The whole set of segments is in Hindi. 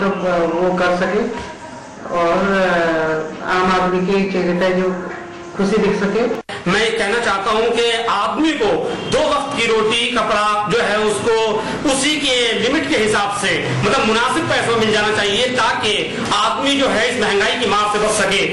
वो कर सके और आम आदमी के चेहरे पे जो खुशी दिख सके। मैं कहना चाहता हूं कि आदमी को 2 वक्त की रोटी कपड़ा जो है उसको उसी के लिमिट के हिसाब से मतलब मुनासिब पैसों मिल जाना चाहिए ताकि आदमी जो है इस महंगाई की मार से बच सके।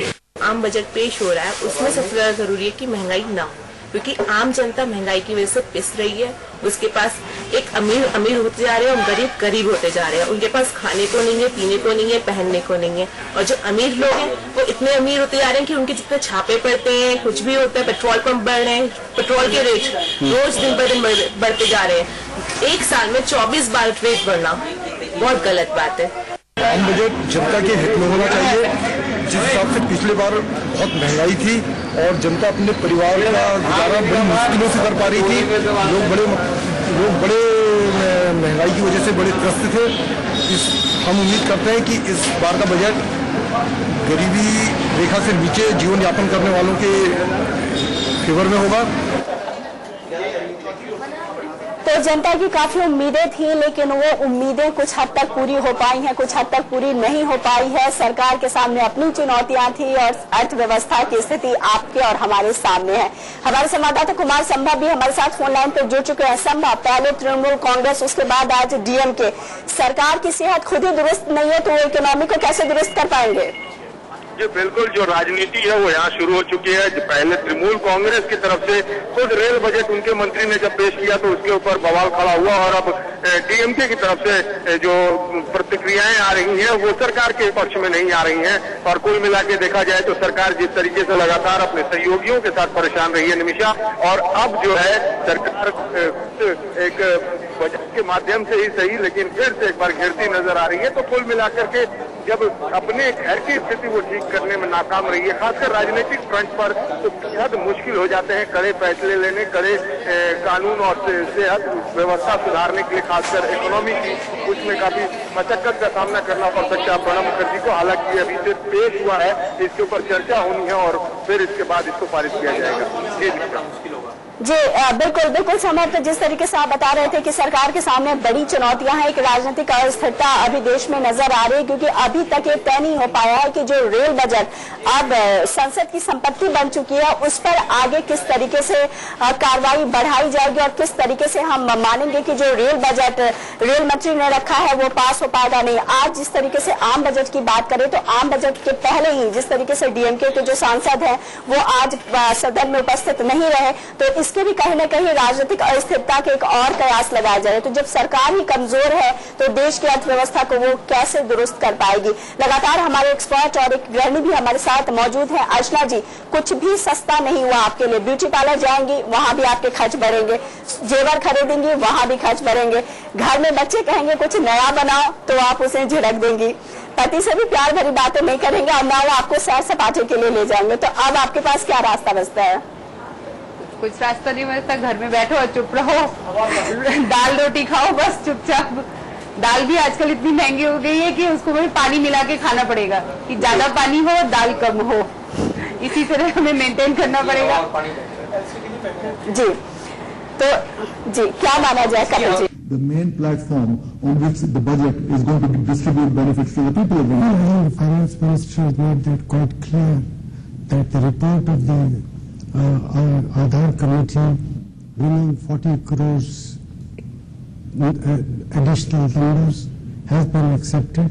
आम बजट पेश हो रहा है, उसमें सबसे ज्यादा जरूरी है कि महंगाई ना हो, क्योंकि आम जनता महंगाई की वजह से पिस रही है। उसके पास एक अमीर अमीर होते जा रहे हैं और गरीब गरीब होते जा रहे हैं। उनके पास खाने को नहीं है, पीने को नहीं है, पहनने को नहीं है। और जो अमीर लोग हैं वो इतने अमीर होते जा रहे हैं कि उनके जितने छापे पड़ते हैं, कुछ भी होता है, पेट्रोल पंप बढ़ रहे हैं, पेट्रोल के रेट रोज दिन ब दिन बढ़ते जा रहे हैं। एक साल में 24 बार रेट बढ़ना बहुत गलत बात है। आम बजट जनता के हित में होना चाहिए। जिस हिसाब से पिछले बार बहुत महंगाई थी और जनता अपने परिवार का गुजारा बड़ी मुश्किलों से कर पा रही थी, लोग बड़े महंगाई की वजह से बड़े त्रस्त थे। हम उम्मीद करते हैं कि इस बार का बजट गरीबी रेखा से नीचे जीवन यापन करने वालों के फेवर में होगा। तो जनता की काफी उम्मीदें थी, लेकिन वो उम्मीदें कुछ हद तक पूरी हो पाई हैं, कुछ हद तक पूरी नहीं हो पाई है। सरकार के सामने अपनी चुनौतियां थी और अर्थव्यवस्था की स्थिति आपके और हमारे सामने है। हमारे संवाददाता कुमार संभव भी हमारे साथ फोन लाइन पर जुड़ चुके हैं। संभव, पहले तृणमूल कांग्रेस, उसके बाद आज डीएमके। सरकार की सेहत खुद ही दुरुस्त नहीं है तो वो इकोनॉमी को कैसे दुरुस्त कर पाएंगे? जी बिल्कुल, जो राजनीति है वो यहाँ शुरू हो चुकी है। पहले तृणमूल कांग्रेस की तरफ से खुद रेल बजट उनके मंत्री ने जब पेश किया तो उसके ऊपर बवाल खड़ा हुआ और अब डीएमके की तरफ से जो प्रतिक्रियाएं आ रही हैं वो सरकार के पक्ष में नहीं आ रही हैं। और कुल मिला के देखा जाए तो सरकार जिस तरीके से लगातार अपने सहयोगियों के साथ परेशान रही है निमिषा, और अब जो है सरकार एक बजट के माध्यम से ही सही लेकिन फिर से एक बार घिरती नजर आ रही है। तो कुल मिलाकर के जब अपने घर की स्थिति वो ठीक करने में नाकाम रही है, खासकर राजनीतिक फ्रंट पर, तो बेहद मुश्किल हो जाते हैं कड़े फैसले लेने, कड़े कानून और सेहत व्यवस्था सुधारने के लिए, खासकर इकोनॉमी की उसमें काफी मशक्कत का सामना करना पड़ सकता है प्रणब मुखर्जी को। हालांकि अभी सिर्फ पेश हुआ है, इसके ऊपर चर्चा होनी है और फिर इसके बाद इसको पारित किया जाएगा। जी बिल्कुल बिल्कुल समर्थ, तो जिस तरीके से आप बता रहे थे कि सरकार के सामने बड़ी चुनौतियां हैं, एक राजनीतिक अस्थिरता अभी देश में नजर आ रही है, क्योंकि अभी तक ये तय नहीं हो पाया है कि जो रेल बजट अब संसद की संपत्ति बन चुकी है उस पर आगे किस तरीके से कार्रवाई बढ़ाई जाएगी और किस तरीके से हम मानेंगे कि जो रेल बजट रेल मंत्री ने रखा है वो पास हो पाएगा नहीं। आज जिस तरीके से आम बजट की बात करें तो आम बजट के पहले ही जिस तरीके से डीएमके के जो सांसद हैं वो आज सदन में उपस्थित नहीं रहे, तो इसके भी कहीं न कहीं राजनीतिक अस्थिरता के एक और कयास लगाए जा रहे हैं। तो जब सरकार ही कमजोर है तो देश की अर्थव्यवस्था को वो कैसे दुरुस्त कर पाएगी? लगातार हमारे एक्सपर्ट और एक गृहिणी भी हमारे साथ मौजूद है। अर्चना जी, कुछ भी सस्ता नहीं हुआ आपके लिए। ब्यूटी पार्लर जाएंगी वहां भी आपके खर्च बढ़ेंगे, जेवर खरीदेंगी वहां भी खर्च बढ़ेंगे, घर में बच्चे कहेंगे कुछ नया बनाओ तो आप उसे झिड़क देंगी, पति से भी प्यार भरी बातें नहीं करेंगे और ना वो आपको सैर सपाटे के लिए ले जाएंगे। तो अब आपके पास क्या रास्ता बचता है? कुछ रास्ता नहीं बचता, घर में बैठो और चुप रहो, दाल रोटी खाओ बस चुपचाप। दाल भी आजकल इतनी महंगी हो गई है कि उसको भी पानी मिला के खाना पड़ेगा कि ज्यादा पानी हो दाल कम हो, इसी तरह हमें मेंटेन करना पड़ेगा। जी तो जी क्या माना जाए Kapil ji? The main platform on which the budget is going to distribute benefits to the people of India. I think the finance minister has made that quite clear that the report of the Aadhaar committee bringing 40 crores additional numbers has been accepted,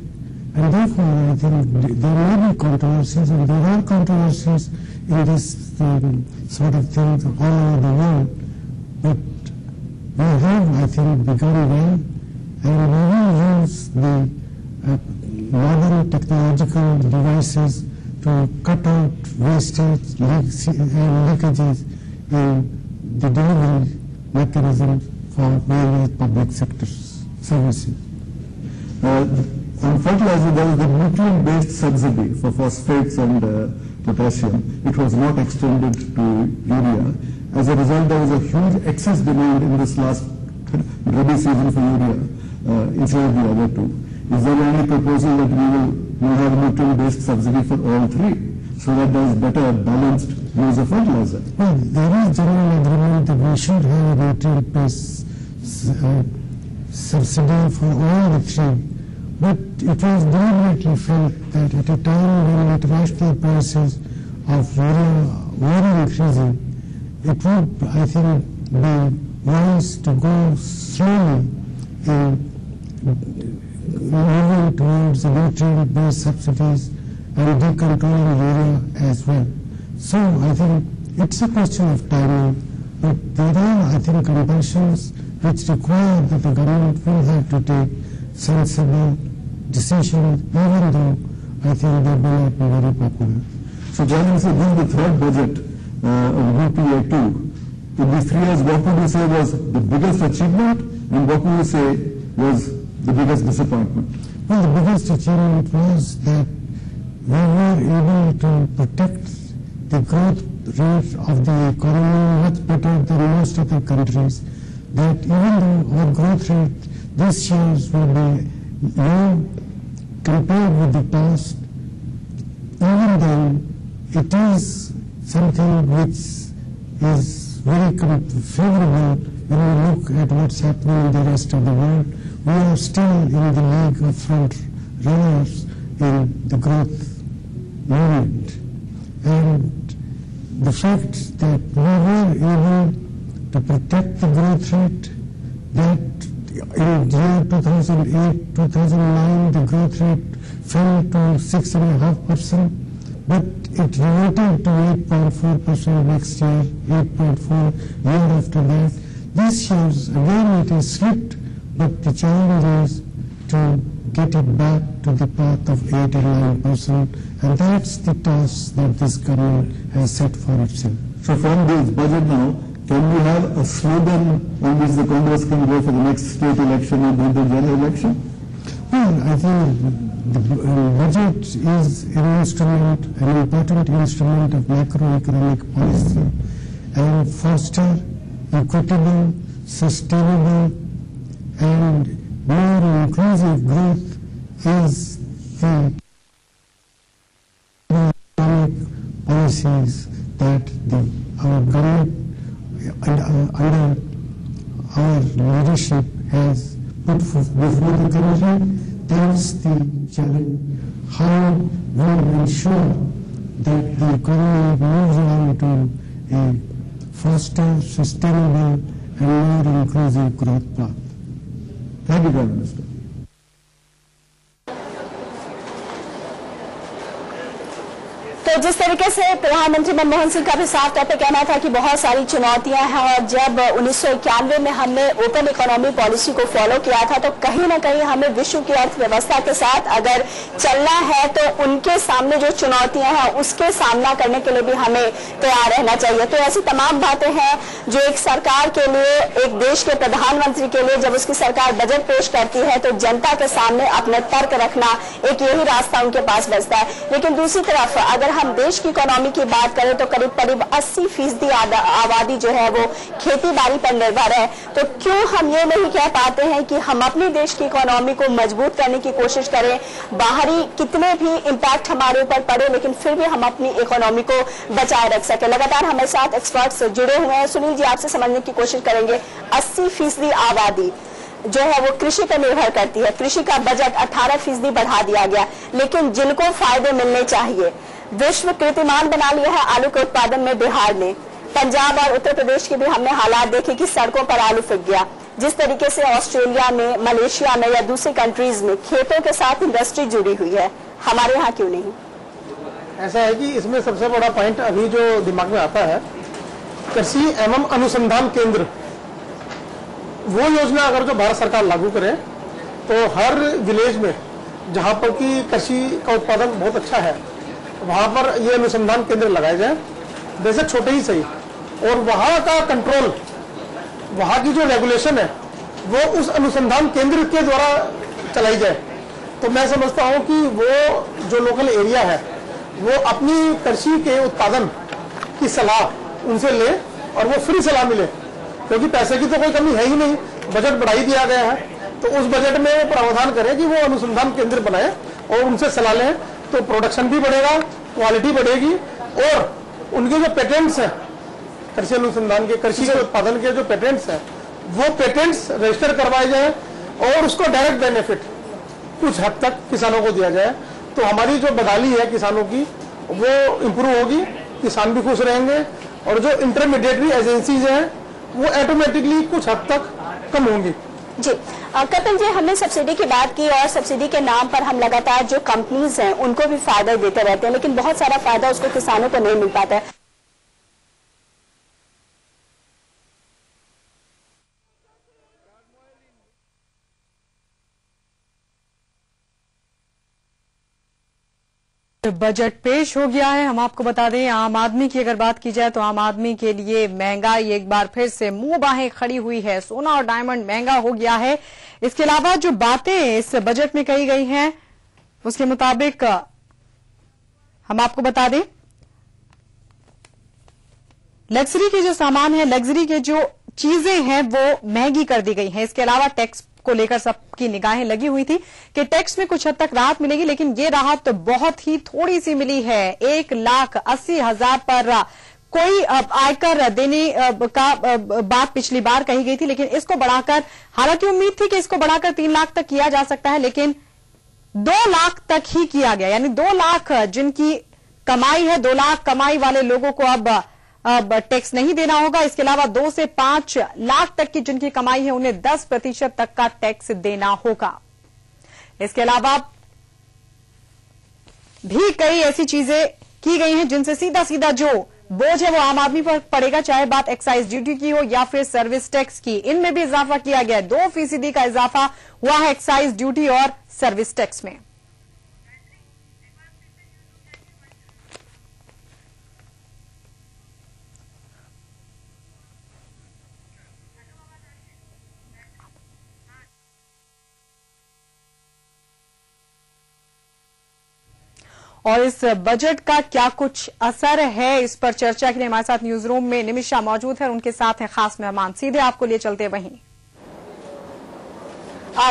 and therefore I think there may be controversies, and there are controversies in this sort of things all over the world, but we have, I think, begun well, and we will use the modern technological devices to cut out wastage and leakages in the delivery mechanism for various public sector services. On fertilizer, there was the nutrient-based subsidy for phosphates and potassium. It was not extended to urea. As a result, there was a huge excess demand in this last rabi season for urea instead of the other two. Is there any proposal that we will now have nutrient-based subsidy for all three, so that there is better balanced use of fertilizer? Well, there is general agreement that we should have a nutrient-based subsidy for all the three, but it was deliberately felt that at a time when international prices of urea were increasing, it would, I think, be wise to go slowly in moving towards nutrient-based subsidies and decontrolling urea as well. So I think it's a question of timing, but there are, I think, compulsions which require that the government will have to take sensible decisions, even though I think they may not be very popular. So, John, this is the third budget of UPA 2. In these 3 years, what would you say was the biggest achievement, and what would you say was the biggest disappointment? Well, the biggest achievement was that we were able to protect the growth rate of the economy much better than most other countries. That even though our growth rate this year will be low compared with the past, even then it is something which is very favorable when we look at what's happening in the rest of the world. We are still in the league of front runners in the growth movement. And the fact that we were able to protect the growth rate, that in the year 2008-2009 the growth rate fell to 6.5%, but it reverted to 8.4% next year, 8.4% year after that. This year, again, it has slipped, but the challenge is to get it back to the path of 8 and 9%, and that's the task that this government has set for itself. So from this budget now, can we have a slogan on which the Congress can go for the next state election and then the general election? Well, I think the budget is an instrument, an important instrument of macroeconomic policy, and foster equitable, sustainable, and more inclusive growth is the economic policies that our government under our leadership has put before the country. That's the challenge. How we ensure that the economy moves on to a faster, sustainable, and more inclusive growth path. Thank you, Prime Minister. तो जिस तरीके से प्रधानमंत्री मनमोहन सिंह का भी साफ तौर पर कहना था कि बहुत सारी चुनौतियां हैं, और जब 1991 में हमने ओपन इकोनॉमी पॉलिसी को फॉलो किया था, तो कहीं ना कहीं हमें विश्व की अर्थव्यवस्था के साथ अगर चलना है तो उनके सामने जो चुनौतियां हैं उसके सामना करने के लिए भी हमें तैयार रहना चाहिए। तो ऐसी तमाम बातें हैं जो एक सरकार के लिए, एक देश के प्रधानमंत्री के लिए, जब उसकी सरकार बजट पेश करती है तो जनता के सामने अपने तर्क रखना एक यही रास्ता उनके पास बचता है। लेकिन दूसरी तरफ अगर हम देश की इकोनॉमी की बात करें तो करीब 80% आबादी जो है वो खेती बाड़ी पर निर्भर है। तो क्यों हम ये नहीं कह पाते हैं कि हम अपने देश की इकोनॉमी को मजबूत करने की कोशिश करें, बाहरी कितने भी इम्पैक्ट हमारे ऊपर पड़े लेकिन फिर भी हम अपनी इकोनॉमी को बचाए रख सके। लगातार हमारे साथ एक्सपर्ट्स जुड़े हुए हैं। सुनील जी, आपसे समझने की कोशिश करेंगे, 80% आबादी जो है वो कृषि पर निर्भर करती है। कृषि का बजट 18% बढ़ा दिया गया, लेकिन जिनको फायदे मिलने चाहिए, विश्व कीर्तिमान बना लिया है आलू के उत्पादन में बिहार ने। पंजाब और उत्तर प्रदेश के भी हमने हालात देखे कि सड़कों पर आलू फिक गया। जिस तरीके से ऑस्ट्रेलिया में, मलेशिया में या दूसरी कंट्रीज में खेतों के साथ इंडस्ट्री जुड़ी हुई है, हमारे यहाँ क्यों नहीं? ऐसा है कि इसमें सबसे बड़ा पॉइंट अभी जो दिमाग में आता है, कृषि एवं अनुसंधान केंद्र, वो योजना अगर जो भारत सरकार लागू करे तो हर विलेज में जहाँ पर कि कृषि का उत्पादन बहुत अच्छा है वहां पर ये अनुसंधान केंद्र लगाए जाए, वैसे छोटे ही सही, और वहां का कंट्रोल, वहां की जो रेगुलेशन है वो उस अनुसंधान केंद्र के द्वारा चलाई जाए। तो मैं समझता हूं कि वो जो लोकल एरिया है वो अपनी कृषि के उत्पादन की सलाह उनसे ले और वो फ्री सलाह मिले, क्योंकि पैसे की तो कोई कमी है ही नहीं, बजट बढ़ा ही दिया गया है। तो उस बजट में वो प्रावधान करें कि वो अनुसंधान केंद्र बनाए और उनसे सलाह लें, तो प्रोडक्शन भी बढ़ेगा, क्वालिटी बढ़ेगी, और उनके जो पेटेंट्स हैं कृषि अनुसंधान के, कृषि के उत्पादन के जो पेटेंट्स हैं वो पेटेंट्स रजिस्टर करवाए जाए और उसको डायरेक्ट बेनिफिट कुछ हद तक किसानों को दिया जाए, तो हमारी जो बदहाली है किसानों की वो इम्प्रूव होगी, किसान भी खुश रहेंगे और जो इंटरमीडिएटरी एजेंसीज हैं वो ऑटोमेटिकली कुछ हद तक कम होंगी। जी कपिल जी, हमने सब्सिडी की बात की और सब्सिडी के नाम पर हम लगातार जो कंपनीज हैं उनको भी फायदा देते रहते हैं, लेकिन बहुत सारा फायदा उसको किसानों को नहीं मिल पाता है। बजट पेश हो गया है। हम आपको बता दें, आम आदमी की अगर बात की जाए तो आम आदमी के लिए महंगाई एक बार फिर से मुंह बाहें खड़ी हुई है। सोना और डायमंड महंगा हो गया है। इसके अलावा जो बातें इस बजट में कही गई हैं उसके मुताबिक हम आपको बता दें, लग्जरी के जो सामान है, लग्जरी के जो चीजें हैं वो महंगी कर दी गई हैं। इसके अलावा टैक्स को लेकर सबकी निगाहें लगी हुई थी कि टैक्स में कुछ हद तक राहत मिलेगी, लेकिन ये राहत तो बहुत ही थोड़ी सी मिली है। 1,80,000 पर कोई आयकर देने का बात पिछली बार कही गई थी, लेकिन इसको बढ़ाकर, हालांकि उम्मीद थी कि इसको बढ़ाकर 3 लाख तक किया जा सकता है, लेकिन 2 लाख तक ही किया गया। यानी 2 लाख जिनकी कमाई है, 2 लाख कमाई वाले लोगों को अब टैक्स नहीं देना होगा। इसके अलावा 2 से 5 लाख तक की जिनकी कमाई है उन्हें 10% तक का टैक्स देना होगा। इसके अलावा भी कई ऐसी चीजें की गई हैं जिनसे सीधा सीधा जो बोझ है वो आम आदमी पर पड़ेगा, चाहे बात एक्साइज ड्यूटी की हो या फिर सर्विस टैक्स की। इनमें भी इजाफा किया गया है। 2% का इजाफा हुआ है एक्साइज ड्यूटी और सर्विस टैक्स में। और इस बजट का क्या कुछ असर है, इस पर चर्चा के लिए हमारे साथ न्यूज रूम में निमिषा मौजूद है और उनके साथ हैं खास मेहमान। सीधे आपको लिए चलते वहीं।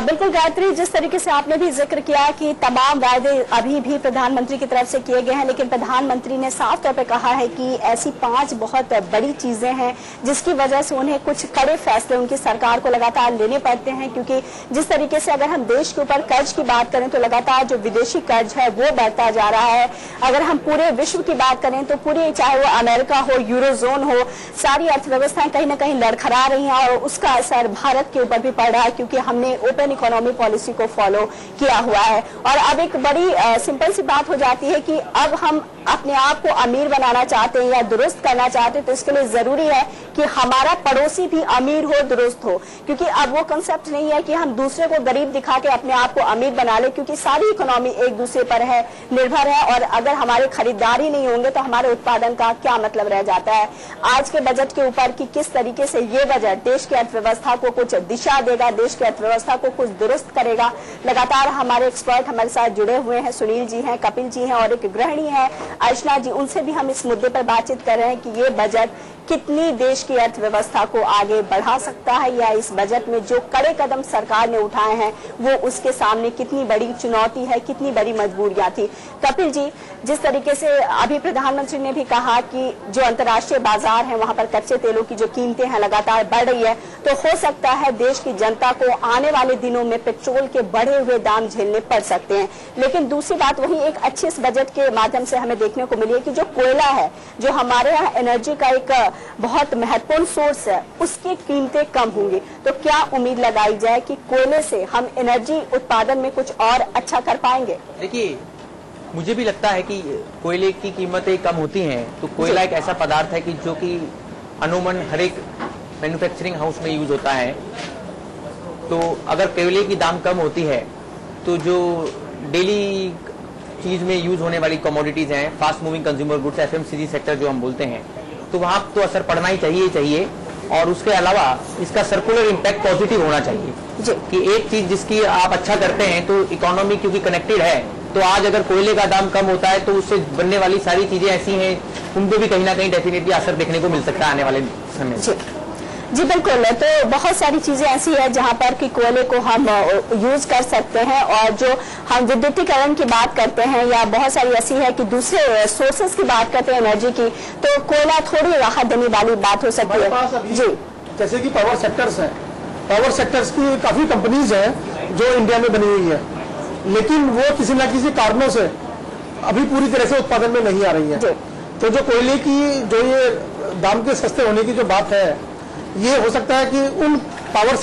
बिल्कुल गायत्री, जिस तरीके से आपने भी जिक्र किया कि तमाम वायदे अभी भी प्रधानमंत्री की तरफ से किए गए हैं, लेकिन प्रधानमंत्री ने साफ तौर पर कहा है कि ऐसी 5 बहुत बड़ी चीजें हैं जिसकी वजह से उन्हें कुछ कड़े फैसले उनकी सरकार को लगातार लेने पड़ते हैं। क्योंकि जिस तरीके से अगर हम देश के ऊपर कर्ज की बात करें तो लगातार जो विदेशी कर्ज है वो बढ़ता जा रहा है। अगर हम पूरे विश्व की बात करें तो पूरे, चाहे वो अमेरिका हो, यूरोजोन हो, सारी अर्थव्यवस्थाएं कहीं ना कहीं लड़खड़ा रही हैं और उसका असर भारत के ऊपर भी पड़ रहा है, क्योंकि हमने ओपन इकोनॉमी पॉलिसी को फॉलो किया हुआ है। और अब एक बड़ी सिंपल सी बात हो जाती है कि अब हम अपने आप को अमीर बनाना चाहते हैं या दुरुस्त करना चाहते हैं, तो इसके लिए जरूरी है कि हमारा पड़ोसी भी अमीर हो, दुरुस्त हो। क्योंकि अब वो कंसेप्ट नहीं है कि हम दूसरे को गरीब दिखा के अपने आप को अमीर बना ले, क्योंकि सारी इकोनॉमी एक दूसरे पर है, निर्भर है। और अगर हमारे खरीदार ही नहीं होंगे तो हमारे उत्पादन का क्या मतलब रह जाता है। आज के बजट के ऊपर कि किस तरीके से ये बजट देश की अर्थव्यवस्था को कुछ दिशा देगा, देश की अर्थव्यवस्था को कुछ दुरुस्त करेगा, लगातार हमारे एक्सपर्ट हमारे साथ जुड़े हुए हैं। सुनील जी हैं, कपिल जी हैं और एक गृहिणी है अर्चना जी, उनसे भी हम इस मुद्दे पर बातचीत कर रहे हैं कि ये बजट कितनी देश की अर्थव्यवस्था को आगे बढ़ा सकता है, या इस बजट में जो कड़े कदम सरकार ने उठाए हैं वो उसके सामने कितनी बड़ी चुनौती है, कितनी बड़ी मजबूरियां थी। कपिल जी, जिस तरीके से अभी प्रधानमंत्री ने भी कहा कि जो अंतर्राष्ट्रीय बाजार है वहां पर कच्चे तेलों की जो कीमतें हैं लगातार बढ़ रही है, तो हो सकता है देश की जनता को आने वाले दिनों में पेट्रोल के बढ़े हुए दाम झेलने पड़ सकते हैं। लेकिन दूसरी बात वही एक अच्छी इस बजट के माध्यम से हमें देखने को मिली है कि जो कोयला है, जो हमारे यहाँ एनर्जी का एक बहुत महत्वपूर्ण सोर्स है, उसकी कीमतें कम होंगी। तो क्या उम्मीद लगाई जाए कि कोयले से हम एनर्जी उत्पादन में कुछ और अच्छा कर पाएंगे? देखिए, मुझे भी लगता है कि कोयले की कीमतें कम होती हैं, तो कोयला एक ऐसा पदार्थ है कि जो कि अमूमन हर एक मैन्युफैक्चरिंग हाउस में यूज होता है। तो अगर कोयले की दाम कम होती है तो जो डेली चीज में यूज होने वाली कमोडिटीज हैं, fast moving consumer goods, FMCG sector जो हम बोलते हैं, तो वहां तो असर पड़ना ही चाहिए। और उसके अलावा इसका सर्कुलर इम्पैक्ट पॉजिटिव होना चाहिए कि एक चीज जिसकी आप अच्छा करते हैं तो इकोनॉमी क्योंकि कनेक्टेड है, तो आज अगर कोयले का दाम कम होता है तो उससे बनने वाली सारी चीजें ऐसी हैं, उनको भी कहीं ना कहीं डेफिनेटली असर देखने को मिल सकता है आने वाले समय में। जी बिल्कुल, तो बहुत सारी चीजें ऐसी है जहां पर कि कोयले को हम यूज कर सकते हैं। और जो हम विद्युतीकरण की बात करते हैं या बहुत सारी ऐसी है कि दूसरे सोर्सेस की बात करते हैं एनर्जी की, तो कोयला थोड़ी राहत देने वाली बात हो सकती है। जी, जैसे कि पावर सेक्टर्स हैं, पावर सेक्टर्स की काफी कंपनीज हैं जो इंडिया में बनी हुई है, लेकिन वो किसी न किसी कारणों से अभी पूरी तरह से उत्पादन में नहीं आ रही है। तो जो कोयले की जो ये दाम के सस्ते होने की जो बात है, ये हो सकता है कि उन पावर